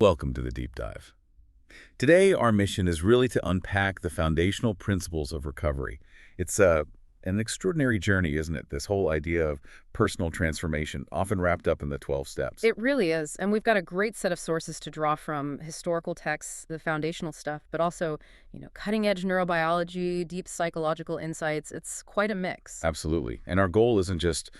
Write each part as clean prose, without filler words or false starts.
Welcome to the Deep Dive. Today, our mission is really to unpack the foundational principles of recovery. It's an extraordinary journey, isn't it? This whole idea of personal transformation, often wrapped up in the 12 steps. It really is. And we've got a great set of sources to draw from: historical texts, the foundational stuff, but also, cutting edge neurobiology, deep psychological insights. It's quite a mix. Absolutely. And our goal isn't just,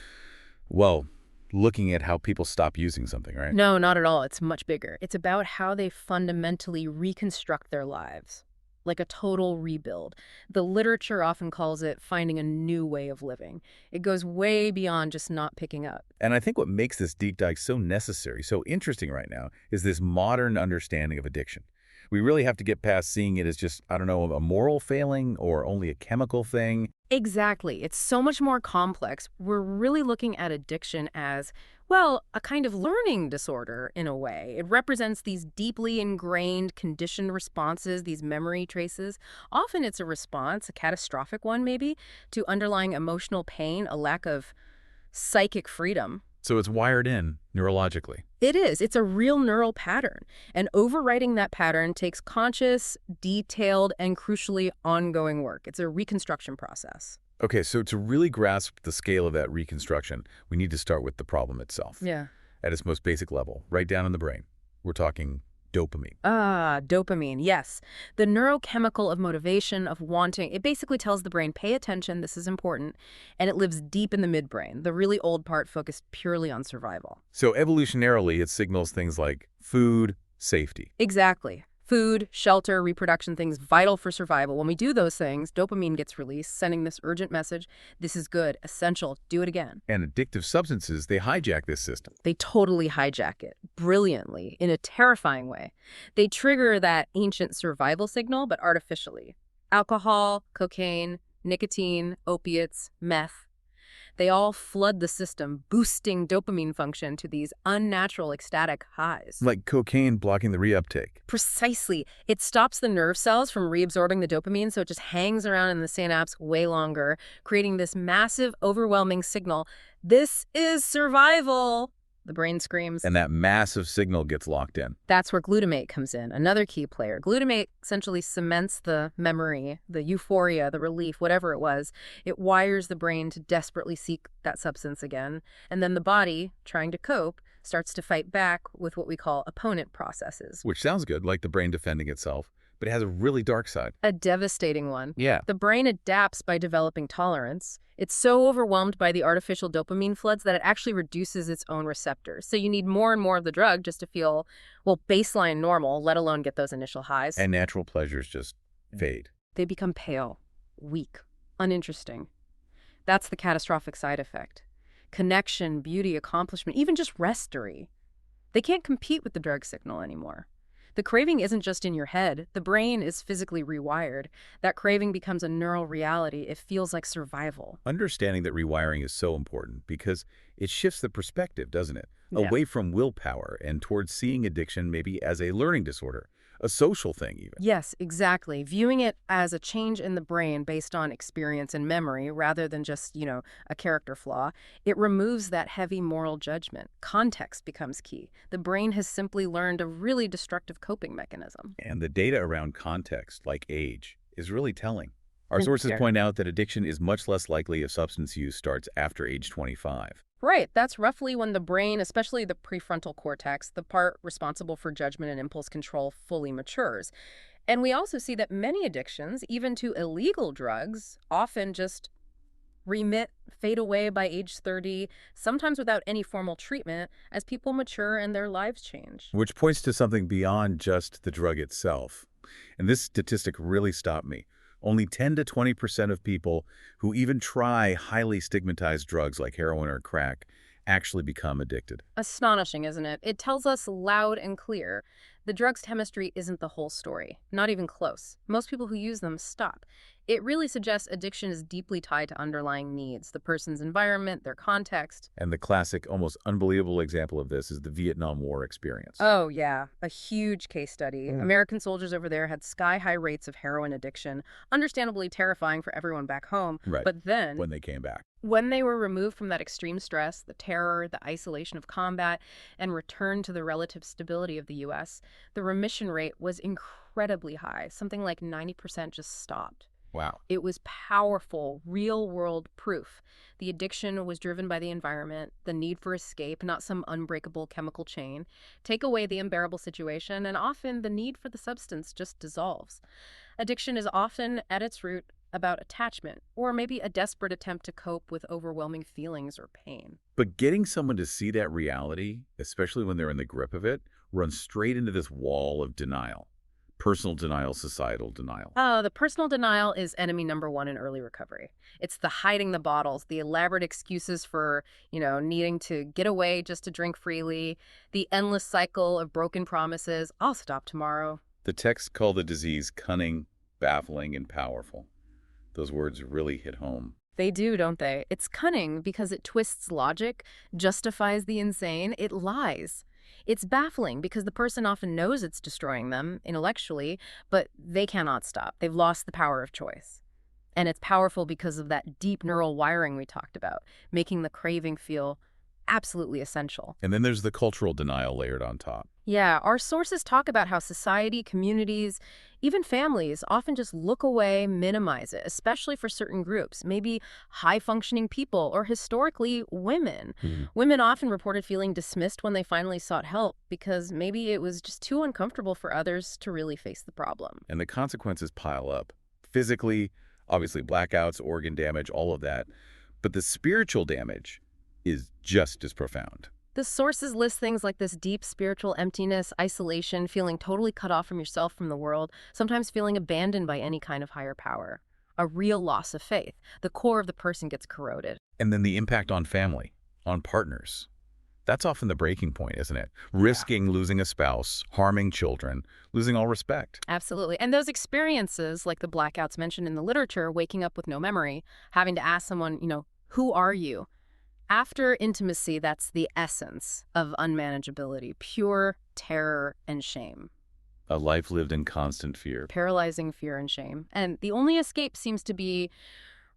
well, looking at how people stop using something, right? No, not at all. It's much bigger. It's about how they fundamentally reconstruct their lives, like a total rebuild. The literature often calls it finding a new way of living. It goes way beyond just not picking up. And I think what makes this deep dive so necessary, so interesting right now, is this modern understanding of addiction. We really have to get past seeing it as just, I don't know, a moral failing or only a chemical thing. Exactly. It's so much more complex. We're really looking at addiction as, well, a kind of learning disorder in a way. It represents these deeply ingrained conditioned responses, these memory traces. Often it's a response, a catastrophic one maybe, to underlying emotional pain, a lack of psychic freedom. So it's wired in neurologically. It is. It's a real neural pattern. And overwriting that pattern takes conscious, detailed, and crucially ongoing work. It's a reconstruction process. Okay, so to really grasp the scale of that reconstruction, we need to start with the problem itself. Yeah. At its most basic level, right down in the brain. We're talking dopamine. Ah, dopamine, yes. The neurochemical of motivation, of wanting. It basically tells the brain, pay attention, this is important, and it lives deep in the midbrain, the really old part focused purely on survival. So evolutionarily, it signals things like food, safety. Exactly. Food, shelter, reproduction, things vital for survival. When we do those things, dopamine gets released, sending this urgent message: this is good, essential, do it again. And addictive substances, they hijack this system. They totally hijack it, brilliantly, in a terrifying way. They trigger that ancient survival signal, but artificially. Alcohol, cocaine, nicotine, opiates, meth. They all flood the system, boosting dopamine function to these unnatural ecstatic highs. Like cocaine blocking the reuptake. Precisely. It stops the nerve cells from reabsorbing the dopamine, so it just hangs around in the synapse way longer, creating this massive, overwhelming signal. This is survival, the brain screams. And that massive signal gets locked in. That's where glutamate comes in, another key player. Glutamate essentially cements the memory, the euphoria, the relief, whatever it was. It wires the brain to desperately seek that substance again. And then the body, trying to cope, starts to fight back with what we call opponent processes. Which sounds good, like the brain defending itself, but it has a really dark side. A devastating one. Yeah. The brain adapts by developing tolerance. It's so overwhelmed by the artificial dopamine floods that it actually reduces its own receptors. So you need more and more of the drug just to feel, well, baseline normal, let alone get those initial highs. And natural pleasures just fade. They become pale, weak, uninteresting. That's the catastrophic side effect. Connection, beauty, accomplishment, even just restery. They can't compete with the drug signal anymore. The craving isn't just in your head. The brain is physically rewired. That craving becomes a neural reality. It feels like survival. Understanding that rewiring is so important because it shifts the perspective, doesn't it? Yeah. Away from willpower and towards seeing addiction maybe as a learning disorder, a social thing even. Yes, exactly. Viewing it as a change in the brain based on experience and memory rather than just, a character flaw, it removes that heavy moral judgment. Context becomes key. The brain has simply learned a really destructive coping mechanism. And the data around context, like age, is really telling. Our Mm, sources sure. point out that addiction is much less likely if substance use starts after age 25. Right, that's roughly when the brain, especially the prefrontal cortex, the part responsible for judgment and impulse control, fully matures. And we also see that many addictions, even to illegal drugs, often just remit, fade away by age 30, sometimes without any formal treatment, as people mature and their lives change. Which points to something beyond just the drug itself. And this statistic really stopped me. Only 10 to 20% of people who even try highly stigmatized drugs like heroin or crack actually become addicted. Astonishing, isn't it? It tells us loud and clear The drug's chemistry isn't the whole story, not even close. Most people who use them stop. It really suggests addiction is deeply tied to underlying needs, the person's environment, their context. And the classic, almost unbelievable example of this is the Vietnam War experience. Oh, yeah, a huge case study. American soldiers over there had sky-high rates of heroin addiction, understandably terrifying for everyone back home. Right. But then, When they came back. when they were removed from that extreme stress, the terror, the isolation of combat, and returned to the relative stability of the U.S., the remission rate was incredibly high. Something like 90% just stopped. Wow. It was powerful, real-world proof. The addiction was driven by the environment, the need for escape, not some unbreakable chemical chain. Take away the unbearable situation, and often the need for the substance just dissolves. Addiction is often, at its root, about attachment, or maybe a desperate attempt to cope with overwhelming feelings or pain. But getting someone to see that reality, especially when they're in the grip of it, runs straight into this wall of denial. Personal denial, societal denial. The personal denial is enemy number one in early recovery. It's the hiding the bottles, the elaborate excuses for, needing to get away just to drink freely, the endless cycle of broken promises. I'll stop tomorrow. The texts call the disease cunning, baffling, and powerful. Those words really hit home. They do, don't they? It's cunning because it twists logic, justifies the insane, it lies. It's baffling because the person often knows it's destroying them intellectually, but they cannot stop. They've lost the power of choice. And it's powerful because of that deep neural wiring we talked about, making the craving feel absolutely essential. And then there's the cultural denial layered on top. Yeah, our sources talk about how society, communities, even families often just look away, minimize it, especially for certain groups, maybe high-functioning people or historically women. Women often reported feeling dismissed when they finally sought help because maybe it was just too uncomfortable for others to really face the problem. And the consequences pile up. Physically, obviously blackouts, organ damage, all of that. But the spiritual damage is just as profound. The sources list things like this deep spiritual emptiness, isolation, feeling totally cut off from yourself, from the world, sometimes feeling abandoned by any kind of higher power. A real loss of faith. The core of the person gets corroded. And then the impact on family, on partners. That's often the breaking point, isn't it? Risking losing a spouse, harming children, losing all respect. Absolutely. And those experiences, like the blackouts mentioned in the literature, waking up with no memory, having to ask someone, who are you? After intimacy, that's the essence of unmanageability, pure terror and shame. A life lived in constant fear. Paralyzing fear and shame. And the only escape seems to be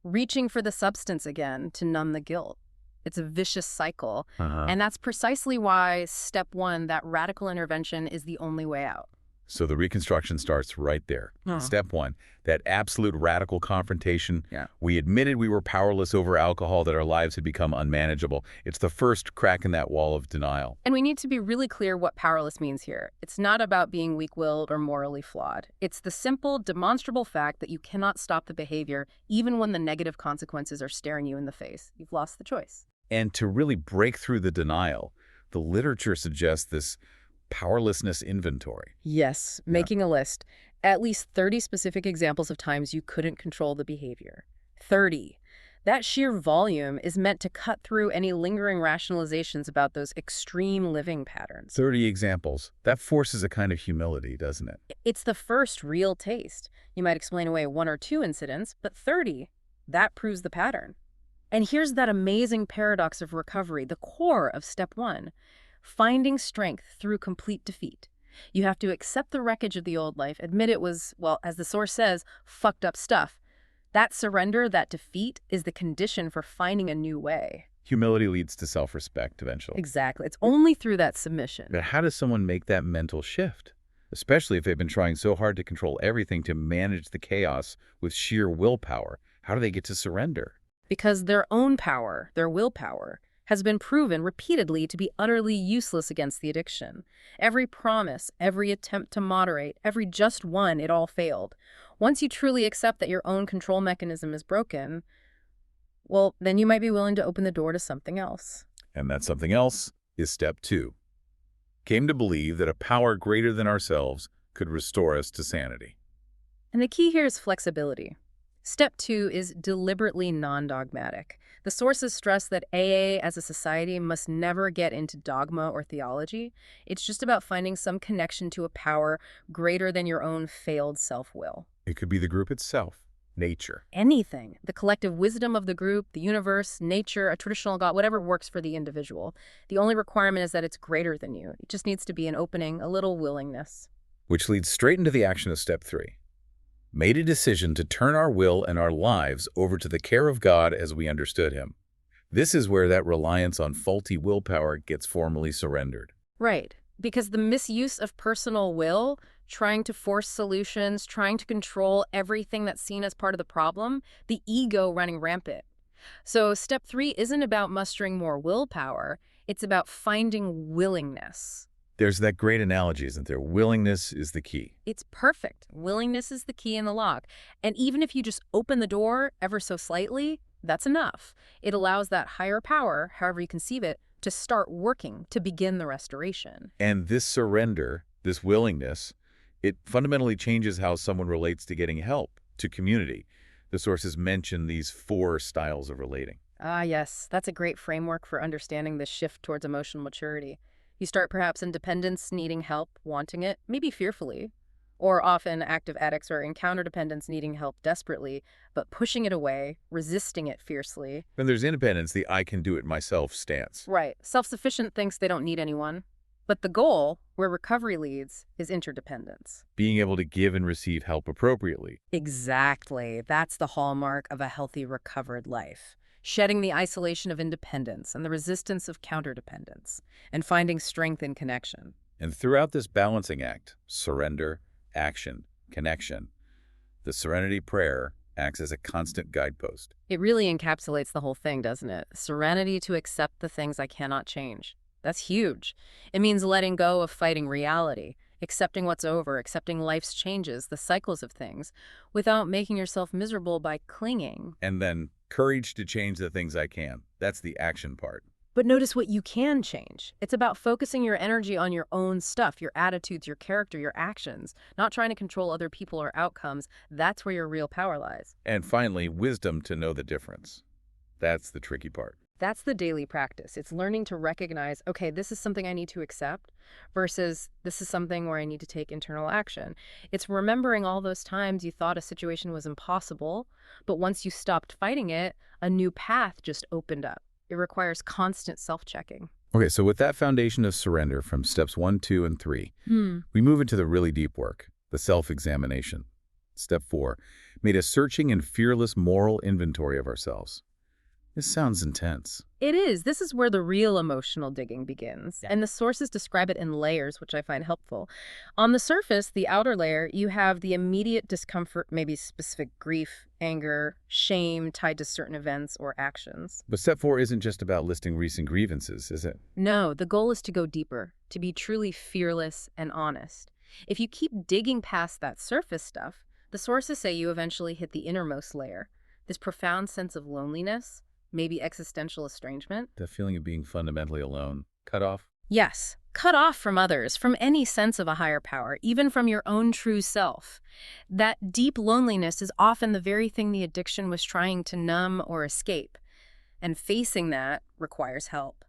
reaching for the substance again to numb the guilt. It's a vicious cycle. And that's precisely why step one, that radical intervention, is the only way out. So the reconstruction starts right there. Step one, that absolute radical confrontation. We admitted we were powerless over alcohol, that our lives had become unmanageable. It's the first crack in that wall of denial. And we need to be really clear what powerless means here. It's not about being weak-willed or morally flawed. It's the simple, demonstrable fact that you cannot stop the behavior even when the negative consequences are staring you in the face. You've lost the choice. And to really break through the denial, the literature suggests this powerlessness inventory. Yes, making a list. At least 30 specific examples of times you couldn't control the behavior. 30. That sheer volume is meant to cut through any lingering rationalizations about those extreme living patterns. 30 examples. That forces a kind of humility, doesn't it? It's the first real taste. You might explain away 1 or 2 incidents, but 30, that proves the pattern. And here's that amazing paradox of recovery, the core of step 1. Finding strength through complete defeat. You have to accept the wreckage of the old life, admit it was, well, as the source says, fucked up stuff. That surrender, that defeat, is the condition for finding a new way. Humility leads to self-respect eventually. Exactly. It's only through that submission. But how does someone make that mental shift? Especially if they've been trying so hard to control everything, to manage the chaos with sheer willpower. How do they get to surrender? Because their own power, their willpower, has been proven repeatedly to be utterly useless against the addiction. Every promise, every attempt to moderate, every just one, it all failed. Once you truly accept that your own control mechanism is broken, well, then you might be willing to open the door to something else. And that something else is step 2. Came to believe that a power greater than ourselves could restore us to sanity. And the key here is flexibility. Step 2 is deliberately non-dogmatic. The sources stress that AA as a society must never get into dogma or theology. It's just about finding some connection to a power greater than your own failed self-will. It could be the group itself, nature. Anything. The collective wisdom of the group, the universe, nature, a traditional god, whatever works for the individual. The only requirement is that it's greater than you. It just needs to be an opening, a little willingness. Which leads straight into the action of step 3. Made a decision to turn our will and our lives over to the care of God as we understood him. This is where that reliance on faulty willpower gets formally surrendered. Right. Because the misuse of personal will, trying to force solutions, trying to control everything that's seen as part of the problem, the ego running rampant. So step 3 isn't about mustering more willpower. It's about finding willingness. There's that great analogy, isn't there? Willingness is the key. It's perfect. Willingness is the key in the lock. And even if you just open the door ever so slightly, that's enough. It allows that higher power, however you conceive it, to start working, to begin the restoration. And this surrender, this willingness, it fundamentally changes how someone relates to getting help, to community. The sources mention these 4 styles of relating. Ah, yes. That's a great framework for understanding this shift towards emotional maturity. You start perhaps in dependence, needing help, wanting it, maybe fearfully. Or often active addicts or encounter dependence needing help desperately, but pushing it away, resisting it fiercely. Then there's independence, the I can do it myself stance. Right. Self-sufficient thinks they don't need anyone. But the goal, where recovery leads, is interdependence. Being able to give and receive help appropriately. Exactly. That's the hallmark of a healthy, recovered life. Shedding the isolation of independence and the resistance of counterdependence, and finding strength in connection. And throughout this balancing act, surrender, action, connection, the Serenity Prayer acts as a constant guidepost. It really encapsulates the whole thing, doesn't it? Serenity to accept the things I cannot change. That's huge. It means letting go of fighting reality, accepting what's over, accepting life's changes, the cycles of things, without making yourself miserable by clinging. And then courage to change the things I can. That's the action part. But notice what you can change. It's about focusing your energy on your own stuff, your attitudes, your character, your actions, not trying to control other people or outcomes. That's where your real power lies. And finally, wisdom to know the difference. That's the tricky part. That's the daily practice. It's learning to recognize, okay, this is something I need to accept versus this is something where I need to take internal action. It's remembering all those times you thought a situation was impossible, but once you stopped fighting it, a new path just opened up. It requires constant self-checking. Okay, so with that foundation of surrender from steps 1, 2, and 3, we move into the really deep work, the self-examination. Step 4, made a searching and fearless moral inventory of ourselves. This sounds intense. It is. This is where the real emotional digging begins. And the sources describe it in layers, which I find helpful. On the surface, the outer layer, you have the immediate discomfort, maybe specific grief, anger, shame tied to certain events or actions. But step 4 isn't just about listing recent grievances, is it? No, the goal is to go deeper, to be truly fearless and honest. If you keep digging past that surface stuff, the sources say you eventually hit the innermost layer, this profound sense of loneliness, maybe existential estrangement. The feeling of being fundamentally alone, cut off. Yes, cut off from others, from any sense of a higher power, even from your own true self. That deep loneliness is often the very thing the addiction was trying to numb or escape. And facing that requires help.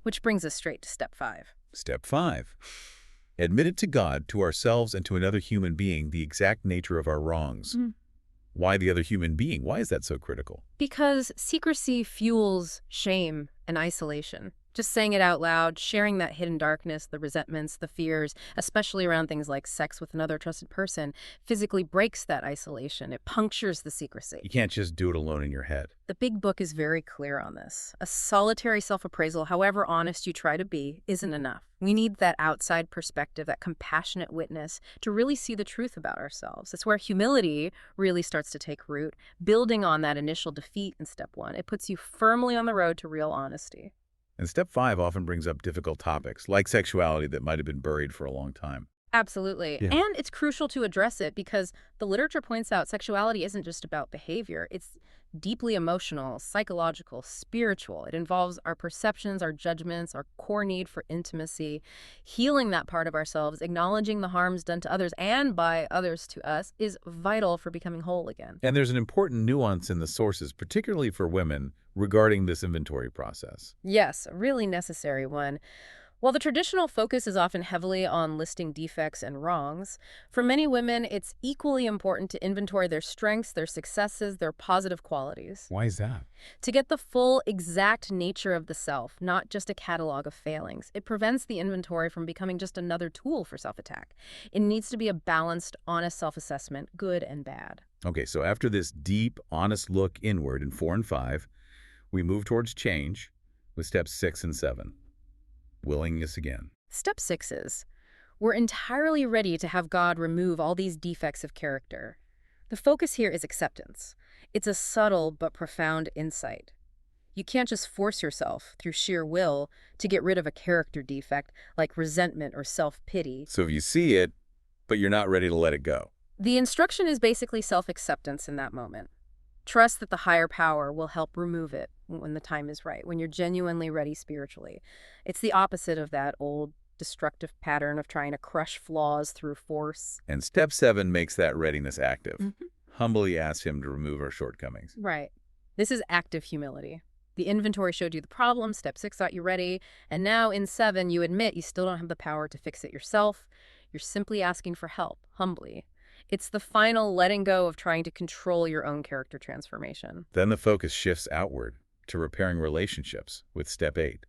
Which brings us straight to step 5. Step 5. Admit it to God, to ourselves, and to another human being the exact nature of our wrongs. Why the other human being? Why is that so critical? Because secrecy fuels shame and isolation. Just saying it out loud, sharing that hidden darkness, the resentments, the fears, especially around things like sex with another trusted person, physically breaks that isolation. It punctures the secrecy. You can't just do it alone in your head. The big book is very clear on this. A solitary self-appraisal, however honest you try to be, isn't enough. We need that outside perspective, that compassionate witness, to really see the truth about ourselves. It's where humility really starts to take root, building on that initial defeat in step 1. It puts you firmly on the road to real honesty. And step 5 often brings up difficult topics, like sexuality that might have been buried for a long time. Absolutely. Yeah. And it's crucial to address it because the literature points out sexuality isn't just about behavior. It's deeply emotional, psychological, spiritual. It involves our perceptions, our judgments, our core need for intimacy. Healing that part of ourselves, acknowledging the harms done to others and by others to us is vital for becoming whole again. And there's an important nuance in the sources, particularly for women, regarding this inventory process. Yes, a really necessary one. While the traditional focus is often heavily on listing defects and wrongs, for many women it's equally important to inventory their strengths, their successes, their positive qualities. Why is that? To get the full, exact nature of the self, not just a catalog of failings. It prevents the inventory from becoming just another tool for self-attack. It needs to be a balanced, honest self-assessment, good and bad. Okay, so after this deep, honest look inward in 4 and 5, we move towards change with steps 6 and 7. Willingness again. Step 6 is, we're entirely ready to have God remove all these defects of character. The focus here is acceptance. It's a subtle but profound insight. You can't just force yourself, through sheer will, to get rid of a character defect like resentment or self-pity. So if you see it, but you're not ready to let it go. The instruction is basically self-acceptance in that moment. Trust that the higher power will help remove it when the time is right, when you're genuinely ready spiritually. It's the opposite of that old destructive pattern of trying to crush flaws through force. And step 7 makes that readiness active. Mhm. Humbly ask him to remove our shortcomings. Right. This is active humility. The inventory showed you the problem, step 6 got you ready, and now in 7 you admit you still don't have the power to fix it yourself. You're simply asking for help, humbly. It's the final letting go of trying to control your own character transformation. Then the focus shifts outward to repairing relationships with step 8.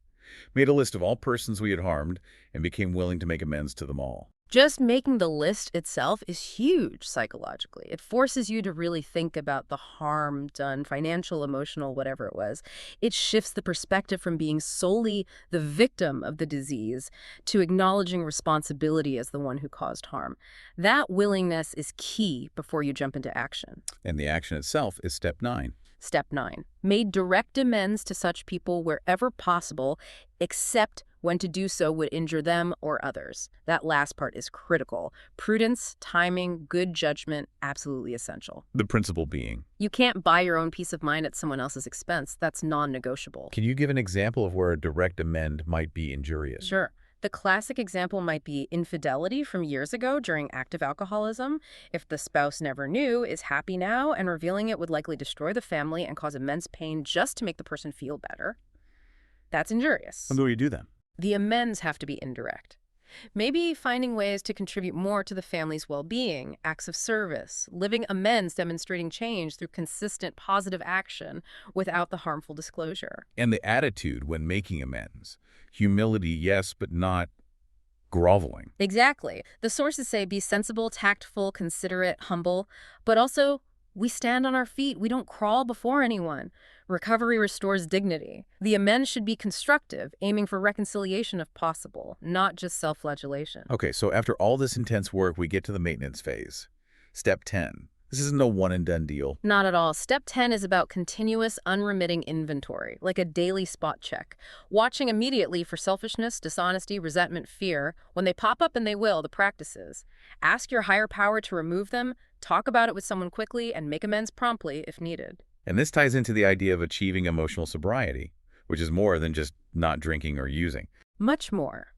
Made a list of all persons we had harmed and became willing to make amends to them all. Just making the list itself is huge psychologically. It forces you to really think about the harm done, financial, emotional, whatever it was. It shifts the perspective from being solely the victim of the disease to acknowledging responsibility as the one who caused harm. That willingness is key before you jump into action. And the action itself is step 9. Step 9. Made direct amends to such people wherever possible, except when to do so would injure them or others. That last part is critical. Prudence, timing, good judgment, absolutely essential. The principle being. You can't buy your own peace of mind at someone else's expense. That's non-negotiable. Can you give an example of where a direct amend might be injurious? Sure. The classic example might be infidelity from years ago during active alcoholism. If the spouse never knew, is happy now, and revealing it would likely destroy the family and cause immense pain just to make the person feel better. That's injurious. And what do you do then? The amends have to be indirect. Maybe finding ways to contribute more to the family's well-being, acts of service, living amends demonstrating change through consistent positive action without the harmful disclosure. And the attitude when making amends. Humility, yes, but not groveling. Exactly. The sources say be sensible, tactful, considerate, humble, but also we stand on our feet. We don't crawl before anyone. Recovery restores dignity. The amends should be constructive, aiming for reconciliation if possible, not just self-flagellation. Okay, so after all this intense work, we get to the maintenance phase. Step 10. This isn't a one-and-done deal. Not at all. Step 10 is about continuous, unremitting inventory, like a daily spot check. Watching immediately for selfishness, dishonesty, resentment, fear. When they pop up, and they will, the practices. Ask your higher power to remove them, talk about it with someone quickly, and make amends promptly if needed. And this ties into the idea of achieving emotional sobriety, which is more than just not drinking or using. Much more.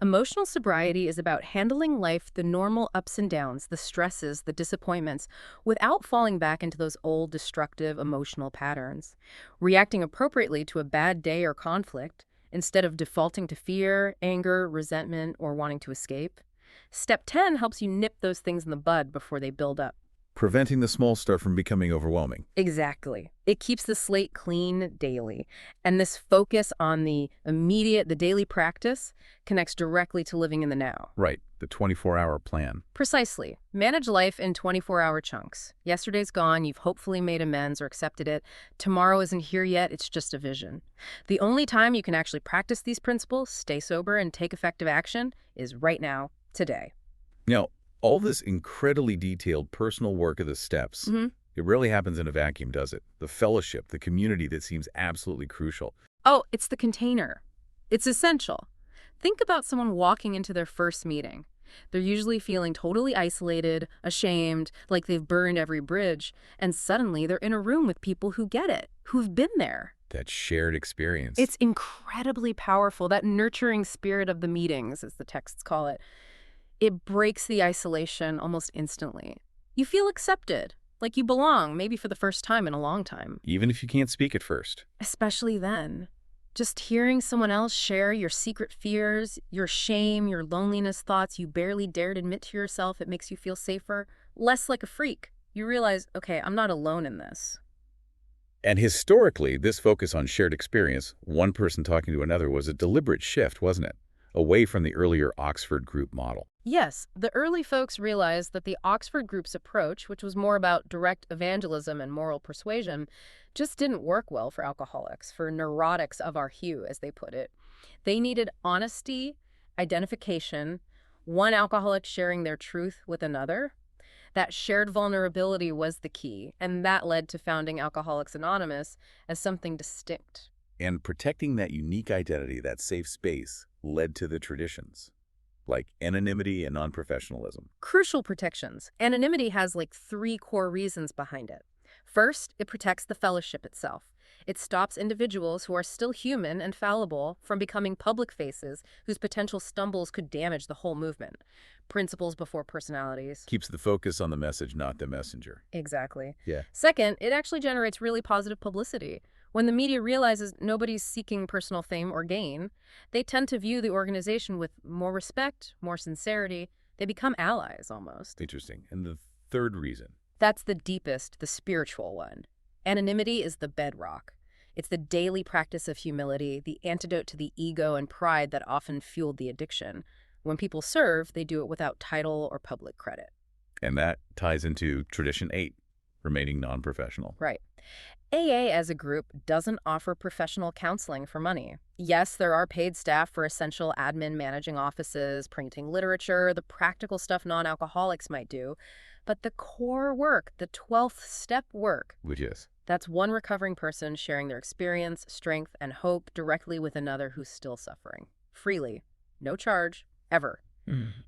Emotional sobriety is about handling life, the normal ups and downs, the stresses, the disappointments, without falling back into those old destructive emotional patterns. Reacting appropriately to a bad day or conflict, instead of defaulting to fear, anger, resentment, or wanting to escape. Step 10 helps you nip those things in the bud before they build up. Preventing the small stuff from becoming overwhelming. Exactly. It keeps the slate clean daily. And this focus on the immediate, the daily practice, connects directly to living in the now. Right, the 24-hour plan. Precisely. Manage life in 24-hour chunks. Yesterday's gone, you've hopefully made amends or accepted it. Tomorrow isn't here yet, it's just a vision. The only time you can actually practice these principles, stay sober, and take effective action is right now, today. Now, all this incredibly detailed personal work of the steps, it rarely happens in a vacuum, does it? The fellowship, the community that seems absolutely crucial. Oh, it's the container. It's essential. Think about someone walking into their first meeting. They're usually feeling totally isolated, ashamed, like they've burned every bridge, and suddenly they're in a room with people who get it, who've been there. That shared experience. It's incredibly powerful, that nurturing spirit of the meetings, as the texts call it. It breaks the isolation almost instantly. You feel accepted, like you belong, maybe for the first time in a long time. Even if you can't speak at first. Especially then. Just hearing someone else share your secret fears, your shame, your loneliness thoughts you barely dared admit to yourself, it makes you feel safer, less like a freak. You realize, okay, I'm not alone in this. And historically, this focus on shared experience, one person talking to another, was a deliberate shift, wasn't it? Away from the earlier Oxford group model. Yes, the early folks realized that the Oxford group's approach, which was more about direct evangelism and moral persuasion, just didn't work well for alcoholics, for neurotics of our hue, as they put it. They needed honesty, identification, one alcoholic sharing their truth with another. That shared vulnerability was the key, and that led to founding Alcoholics Anonymous as something distinct. And protecting that unique identity, that safe space, led to the traditions, like anonymity and non-professionalism. Crucial protections. Anonymity has like 3 core reasons behind it. First, it protects the fellowship itself. It stops individuals who are still human and fallible from becoming public faces whose potential stumbles could damage the whole movement. Principles before personalities. Keeps the focus on the message, not the messenger. Exactly. Yeah. Second, it actually generates really positive publicity. When the media realizes nobody's seeking personal fame or gain, they tend to view the organization with more respect, more sincerity. They become allies, almost. Interesting. And the third reason? That's the deepest, the spiritual one. Anonymity is the bedrock. It's the daily practice of humility, the antidote to the ego and pride that often fueled the addiction. When people serve, they do it without title or public credit. And that ties into Tradition 8, remaining non-professional. Right. AA as a group doesn't offer professional counseling for money. Yes, there are paid staff for essential admin, managing offices, printing literature, the practical stuff non-alcoholics might do. But the core work, the 12th step work, Which is? that's one recovering person sharing their experience, strength, and hope directly with another who's still suffering. Freely. No charge. Ever.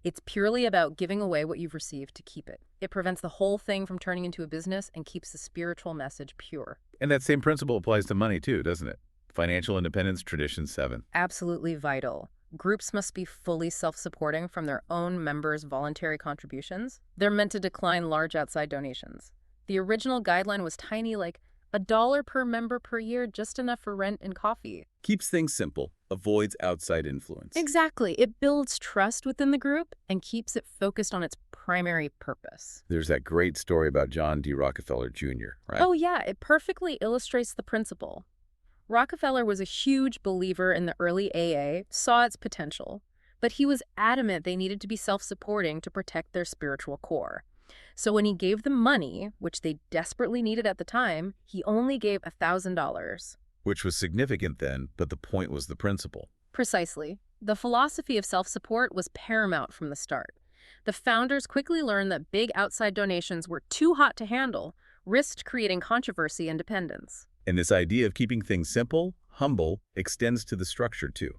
It's purely about giving away what you've received to keep it. It prevents the whole thing from turning into a business and keeps the spiritual message pure. And that same principle applies to money too, doesn't it? Financial independence, Tradition 7. Absolutely vital. Groups must be fully self-supporting from their own members' voluntary contributions. They're meant to decline large outside donations. The original guideline was tiny, like $1 per member per year, just enough for rent and coffee. Keeps things simple, avoids outside influence. Exactly. It builds trust within the group and keeps it focused on its primary purpose. There's that great story about John D. Rockefeller Jr., right? Oh yeah, it perfectly illustrates the principle. Rockefeller was a huge believer in the early AA, saw its potential, but he was adamant they needed to be self-supporting to protect their spiritual core. So when he gave them money, which they desperately needed at the time, he only gave $1,000. Which was significant then, but the point was the principle. Precisely. The philosophy of self-support was paramount from the start. The founders quickly learned that big outside donations were too hot to handle, risked creating controversy and dependence. And this idea of keeping things simple, humble, extends to the structure too.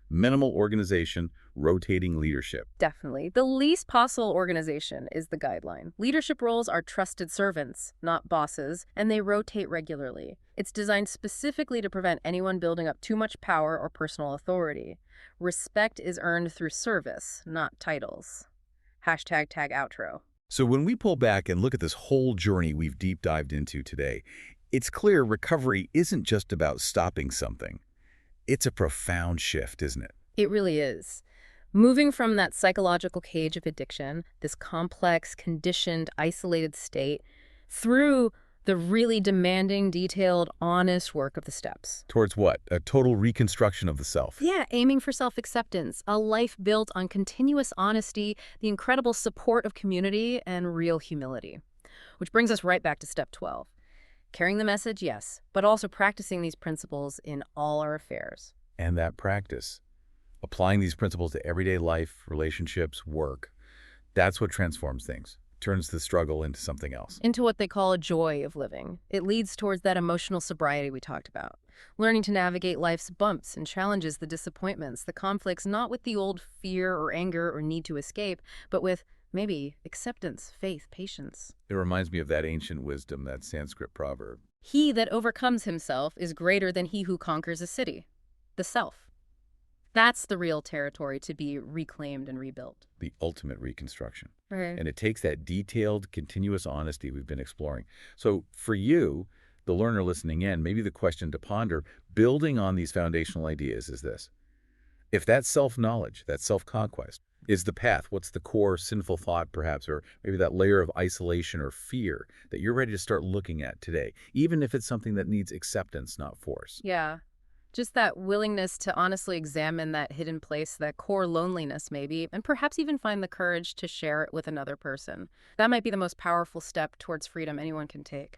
Minimal organization, rotating leadership. Definitely. The least possible organization is the guideline. Leadership roles are trusted servants, not bosses, and they rotate regularly. It's designed specifically to prevent anyone building up too much power or personal authority. Respect is earned through service, not titles. Hashtag tag outro. So when we pull back and look at this whole journey we've deep dived into today, it's clear recovery isn't just about stopping something. It's a profound shift, isn't it? It really is. Moving from that psychological cage of addiction, this complex, conditioned, isolated state, through the really demanding, detailed, honest work of the steps. Towards what? A total reconstruction of the self. Yeah, aiming for self-acceptance, a life built on continuous honesty, the incredible support of community, and real humility. Which brings us right back to step 12. Carrying the message, yes, but also practicing these principles in all our affairs. And that practice, applying these principles to everyday life, relationships, work, that's what transforms things. turns the struggle into something else. Into what they call a joy of living. It leads towards that emotional sobriety we talked about. Learning to navigate life's bumps and challenges, the disappointments, the conflicts, not with the old fear or anger or need to escape, but with maybe acceptance, faith, patience. It reminds me of that ancient wisdom, that Sanskrit proverb. He that overcomes himself is greater than he who conquers a city. The self. That's the real territory to be reclaimed and rebuilt. The ultimate reconstruction. Right. And it takes that detailed, continuous honesty we've been exploring. So for you, the learner listening in, maybe the question to ponder, building on these foundational ideas, is this. If that self-knowledge, that self-conquest, is the path, what's the core sinful thought perhaps, or maybe that layer of isolation or fear that you're ready to start looking at today, even if it's something that needs acceptance, not force? Yeah. Just that willingness to honestly examine that hidden place, that core loneliness maybe, and perhaps even find the courage to share it with another person. That might be the most powerful step towards freedom anyone can take.